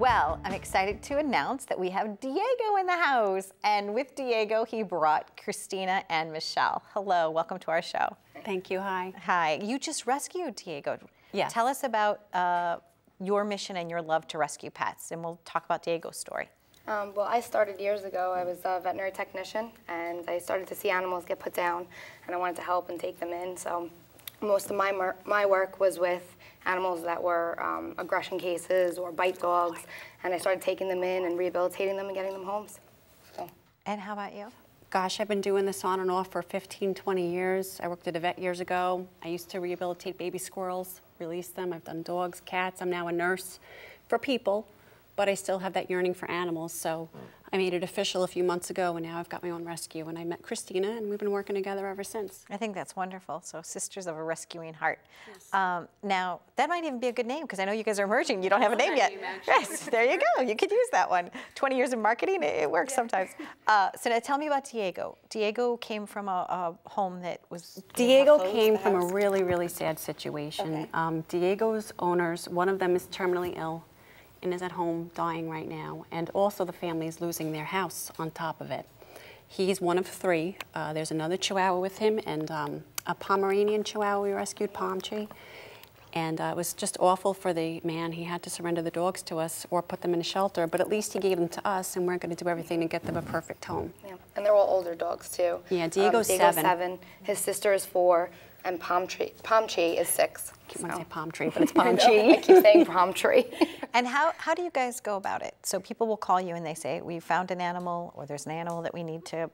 Well, I'm excited to announce that we have Diego in the house. And with Diego, he brought Cristina and Michelle. Hello, welcome to our show. Thank you, hi. Hi, you just rescued Diego. Yes. Tell us about your mission and your love to rescue pets, and we'll talk about Diego's story. Well, I started years ago. I was a veterinary technician, and I started to see animals get put down, and I wanted to help and take them in. So most of my work was with animals that were aggression cases or bite dogs, and I started taking them in and rehabilitating them and getting them homes. So. And how about you? Gosh, I've been doing this on and off for 15, 20 years. I worked at a vet years ago. I used to rehabilitate baby squirrels, release them. I've done dogs, cats. I'm now a nurse for people, but I still have that yearning for animals. So I made it official a few months ago, and now I've got my own rescue. And I met Cristina, and we've been working together ever since. I think that's wonderful. So sisters of a rescuing heart. Yes. Now, that might even be a good name, because I know you guys are merging. You don't have a name yet. Yes, there you go. You could use that one. 20 years in marketing, it works sometimes. So now tell me about Diego. Diego came from a home that was... Diego came from a really, really sad situation. Okay. Diego's owners, one of them is terminally ill and is at home dying right now, and also the family is losing their house on top of it. He's one of three. There's another Chihuahua with him, and a Pomeranian Chihuahua we rescued, Palm Tree. And it was just awful for the man. He had to surrender the dogs to us or put them in a shelter, but at least he gave them to us, and we're going to do everything to get them a perfect home. Yeah, and they're all older dogs too. Yeah, Diego's 7. His sister is 4, and Palm Tree is 6. I keep wanting to say Palm Tree, but it's Palm Tree. I keep saying Palm Tree. And how do you guys go about it? So people will call you and they say, we found an animal, or there's an animal that we need to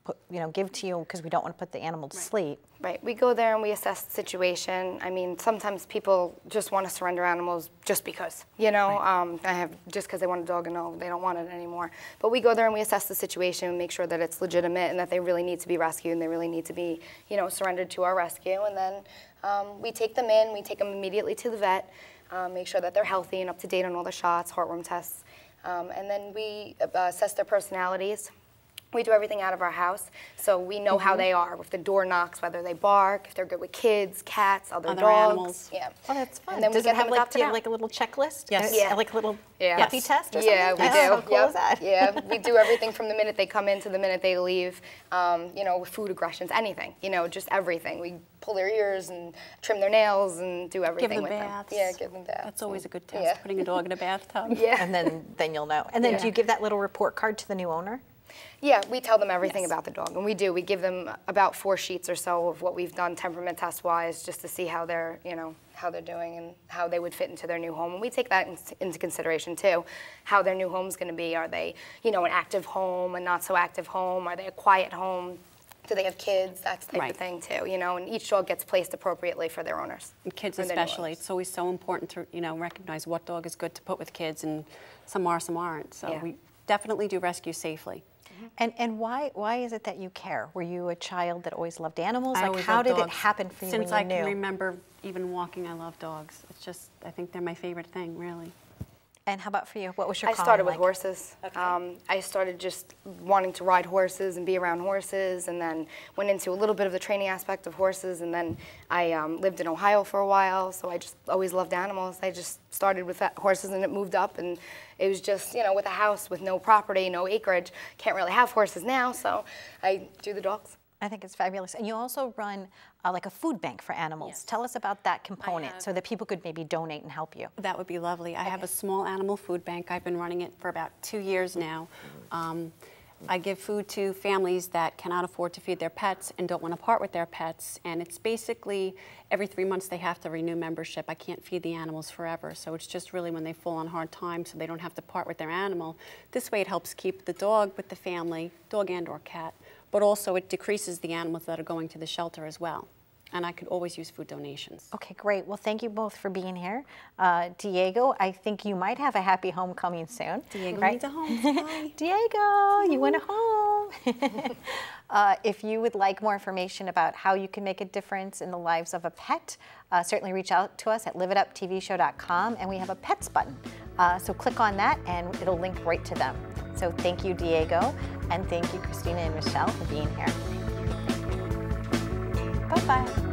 put, give to you because we don't want to put the animal to sleep. Right. We go there and we assess the situation. I mean, sometimes people just want to surrender animals just because, just because they want a dog and no, they don't want it anymore. But we go there and we assess the situation and make sure that it's legitimate and that they really need to be rescued and they really need to be, surrendered to our rescue. And then we take them in, we take them immediately to the vet, make sure that they're healthy and up to date on all the shots, heartworm tests. And then we assess their personalities. We do everything out of our house, so we know how they are. If the door knocks, whether they bark, if they're good with kids, cats, other dogs. Animals. Yeah. Oh, that's fun. And then Does we it have do you have like a little checklist? Yes. Yeah. Like a little Yeah. puppy test or something? Yeah, we do. How cool is that? Yeah, we do everything from the minute they come in to the minute they leave. With food aggressions, anything. Just everything. We pull their ears and trim their nails and do everything with baths. them. Yeah, give them baths. That's always a good test, Yeah. putting a dog in a bathtub. Yeah. And then you'll know. And then do you give that little report card to the new owner? Yeah, we tell them everything about the dog, and we do. We give them about 4 sheets or so of what we've done temperament test-wise, just to see how they're, how they're doing and how they would fit into their new home. And we take that into consideration too, how their new home's going to be. Are they, an active home, a not so active home? Are they a quiet home? Do they have kids? That type of thing too, and each dog gets placed appropriately for their owners. And kids especially. It's always so important to, recognize what dog is good to put with kids, and some are, some aren't. So we definitely do rescue safely. And why is it that you care? Were you a child that always loved animals? I Like, always how loved did it dogs. happen for you Since when you I can knew? remember even walking, I love dogs. It's just, I think they're my favorite thing, really. And how about for you? What was your I started with like? horses. Okay. I started just wanting to ride horses and be around horses, and then went into a little bit of the training aspect of horses, and then I lived in Ohio for a while, so I just always loved animals. I just started with horses, and it moved up, and it was just, with a house with no property, no acreage, can't really have horses now, so I do the dogs. I think it's fabulous. And you also run like a food bank for animals. Yes. Tell us about that component so that people could maybe donate and help you. That would be lovely. I have a small animal food bank. I've been running it for about 2 years now. I give food to families that cannot afford to feed their pets and don't want to part with their pets. And it's basically every 3 months they have to renew membership. I can't feed the animals forever. So it's just really when they fall on hard times so they don't have to part with their animal. This way it helps keep the dog with the family, dog and or cat, but also it decreases the animals that are going to the shelter as well. And I could always use food donations. Okay, great. Well, thank you both for being here. Diego, I think you might have a happy home coming soon. Diego right? needs a home. Hi. Diego, you want a home. If you would like more information about how you can make a difference in the lives of a pet, certainly reach out to us at liveituptvshow.com, and we have a pets button. So click on that and it'll link right to them. So thank you, Diego, and thank you, Cristina and Michelle, for being here. Bye-bye.